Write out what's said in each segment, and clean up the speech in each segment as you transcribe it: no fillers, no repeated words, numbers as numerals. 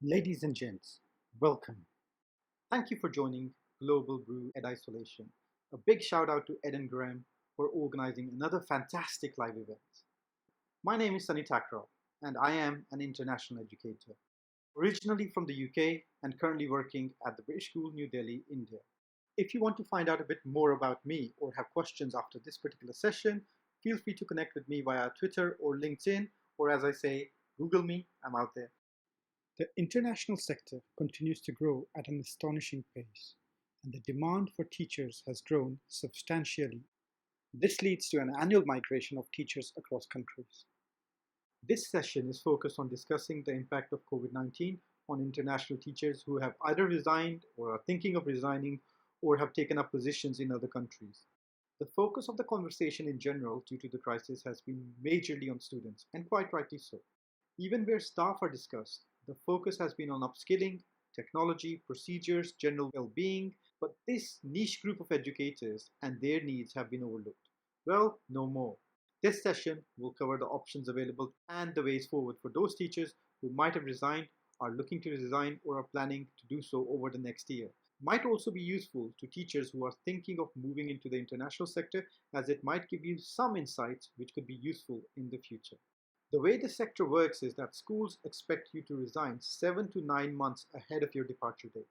Ladies and gents, welcome. Thank you for joining Global Brew Ed Isolation. A big shout out to Ed and Graham for organizing another fantastic live event. My name is Sunny Takraw, and I am an international educator, originally from the UK and currently working at the British School, New Delhi, India. If you want to find out a bit more about me or have questions after this particular session, feel free to connect with me via Twitter or LinkedIn, or as I say, Google me, I'm out there. The international sector continues to grow at an astonishing pace, and the demand for teachers has grown substantially. This leads to an annual migration of teachers across countries. This session is focused on discussing the impact of COVID-19 on international teachers who have either resigned or are thinking of resigning or have taken up positions in other countries. The focus of the conversation in general due to the crisis has been majorly on students, and quite rightly so. Even where staff are discussed, the focus has been on upskilling, technology, procedures, general well-being, but this niche group of educators and their needs have been overlooked. Well, no more. This session will cover the options available and the ways forward for those teachers who might have resigned, are looking to resign, or are planning to do so over the next year. Might also be useful to teachers who are thinking of moving into the international sector, as it might give you some insights which could be useful in the future. The way the sector works is that schools expect you to resign 7 to 9 months ahead of your departure date.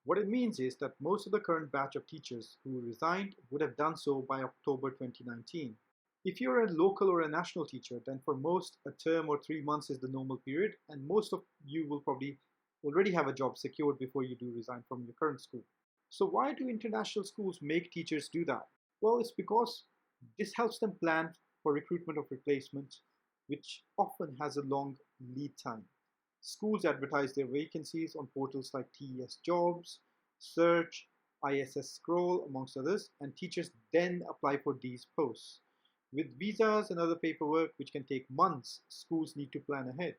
What it means is that most of the current batch of teachers who resigned would have done so by October 2019. If you're a local or a national teacher, then for most, a term or 3 months is the normal period, and most of you will probably already have a job secured before you do resign from your current school. So why do international schools make teachers do that? Well, it's because this helps them plan for recruitment of replacements, which often has a long lead time. Schools advertise their vacancies on portals like TES Jobs, Search, ISS Scroll, amongst others, and teachers then apply for these posts. With visas and other paperwork, which can take months, schools need to plan ahead.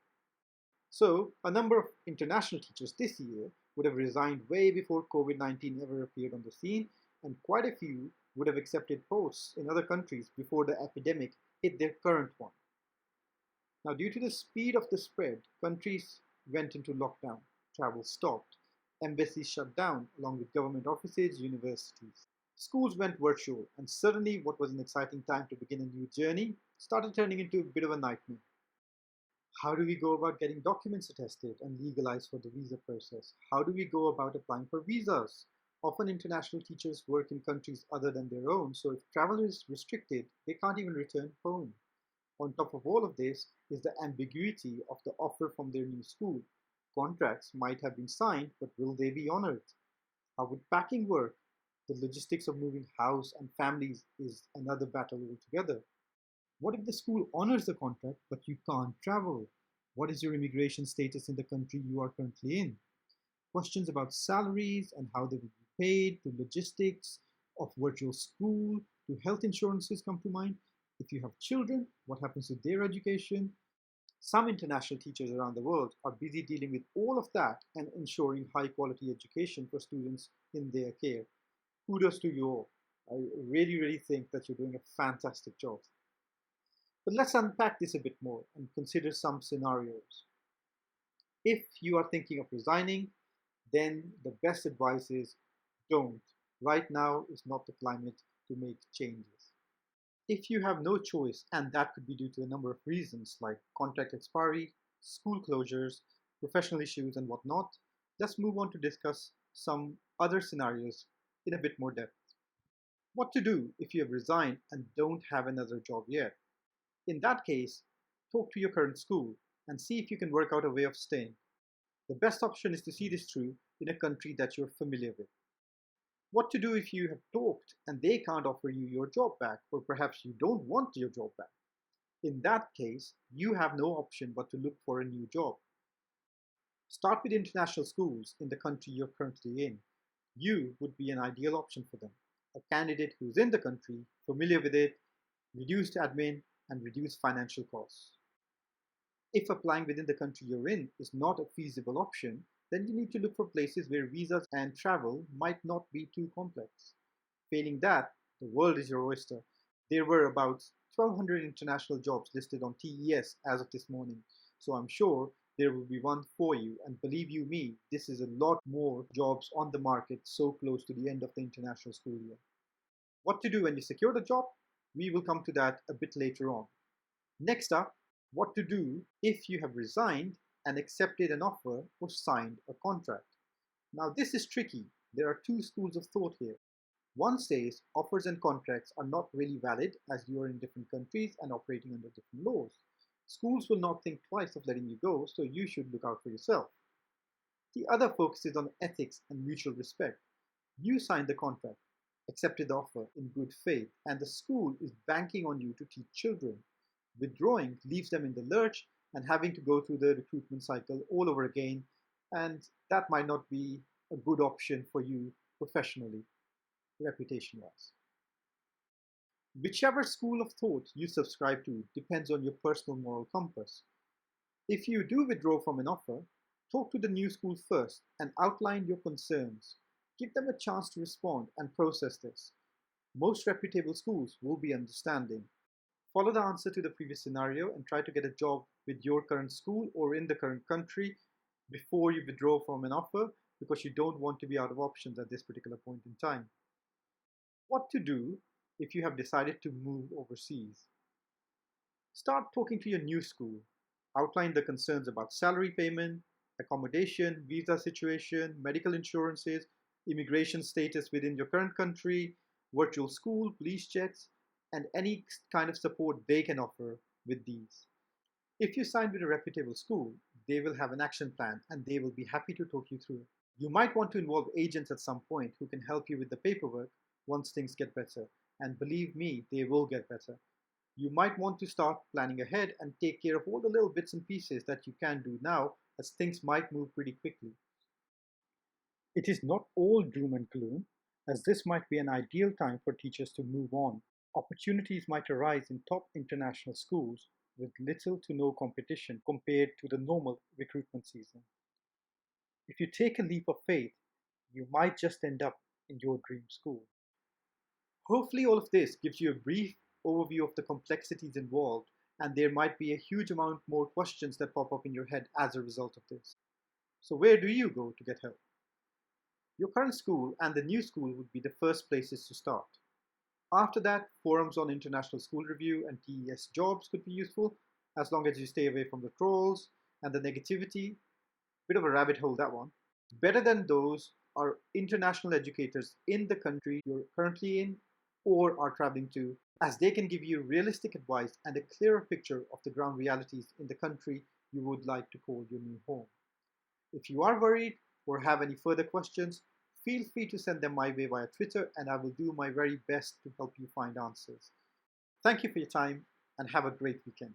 So, a number of international teachers this year would have resigned way before COVID-19 ever appeared on the scene, and quite a few would have accepted posts in other countries before the epidemic hit their current one. Now, due to the speed of the spread, countries went into lockdown, travel stopped, embassies shut down, along with government offices, universities. Schools went virtual, and suddenly what was an exciting time to begin a new journey started turning into a bit of a nightmare. How do we go about getting documents attested and legalized for the visa process? How do we go about applying for visas? Often international teachers work in countries other than their own, so if travel is restricted, they can't even return home. On top of all of this is the ambiguity of the offer from their new school. Contracts might have been signed, but will they be honored? How would packing work? The logistics of moving house and families is another battle altogether. What if the school honors the contract, but you can't travel? What is your immigration status in the country you are currently in? Questions about salaries and how they will be paid, to logistics of virtual school, to health insurances come to mind. If you have children, what happens to their education? Some international teachers around the world are busy dealing with all of that and ensuring high quality education for students in their care. Kudos to you all. I really think that you're doing a fantastic job. But let's unpack this a bit more and consider some scenarios. If you are thinking of resigning, then the best advice is don't. Right now is not the climate to make changes. If you have no choice, and that could be due to a number of reasons like contract expiry, school closures, professional issues, and whatnot, let's move on to discuss some other scenarios in a bit more depth. What to do if you have resigned and don't have another job yet? In that case, talk to your current school and see if you can work out a way of staying. The best option is to see this through in a country that you're familiar with. What to do if you have talked and they can't offer you your job back, or perhaps you don't want your job back? In that case, you have no option but to look for a new job. Start with international schools in the country you're currently in. You would be an ideal option for them. A candidate who's in the country, familiar with it, reduced admin, and reduced financial costs. If applying within the country you're in is not a feasible option, then you need to look for places where visas and travel might not be too complex. Failing that, the world is your oyster. There were about 1,200 international jobs listed on TES as of this morning, so I'm sure there will be one for you. And believe you me, this is a lot more jobs on the market so close to the end of the international school year. What to do when you secure the job? We will come to that a bit later on. Next up, what to do if you have resigned and accepted an offer or signed a contract. Now, this is tricky. There are two schools of thought here. One says offers and contracts are not really valid as you are in different countries and operating under different laws. Schools will not think twice of letting you go, so you should look out for yourself. The other focuses on ethics and mutual respect. You signed the contract, accepted the offer in good faith, and the school is banking on you to teach children. Withdrawing leaves them in the lurch and having to go through the recruitment cycle all over again, and that might not be a good option for you professionally, reputation-wise. Whichever school of thought you subscribe to depends on your personal moral compass. If you do withdraw from an offer, talk to the new school first and outline your concerns. Give them a chance to respond and process this. Most reputable schools will be understanding. Follow the answer to the previous scenario and try to get a job with your current school or in the current country before you withdraw from an offer, because you don't want to be out of options at this particular point in time. What to do if you have decided to move overseas? Start talking to your new school. Outline the concerns about salary payment, accommodation, visa situation, medical insurances, immigration status within your current country, virtual school, police checks, and any kind of support they can offer with these. If you sign with a reputable school, they will have an action plan and they will be happy to talk you through it. You might want to involve agents at some point who can help you with the paperwork once things get better. And believe me, they will get better. You might want to start planning ahead and take care of all the little bits and pieces that you can do now, as things might move pretty quickly. It is not all doom and gloom, as this might be an ideal time for teachers to move on. Opportunities might arise in top international schools with little to no competition compared to the normal recruitment season. If you take a leap of faith, you might just end up in your dream school. Hopefully all of this gives you a brief overview of the complexities involved, and there might be a huge amount more questions that pop up in your head as a result of this. So where do you go to get help? Your current school and the new school would be the first places to start. After that, forums on international school review and TES jobs could be useful, as long as you stay away from the trolls and the negativity. Bit of a rabbit hole, that one. Better than those are international educators in the country you're currently in or are traveling to, as they can give you realistic advice and a clearer picture of the ground realities in the country you would like to call your new home. If you are worried or have any further questions, feel free to send them my way via Twitter, and I will do my very best to help you find answers. Thank you for your time and have a great weekend.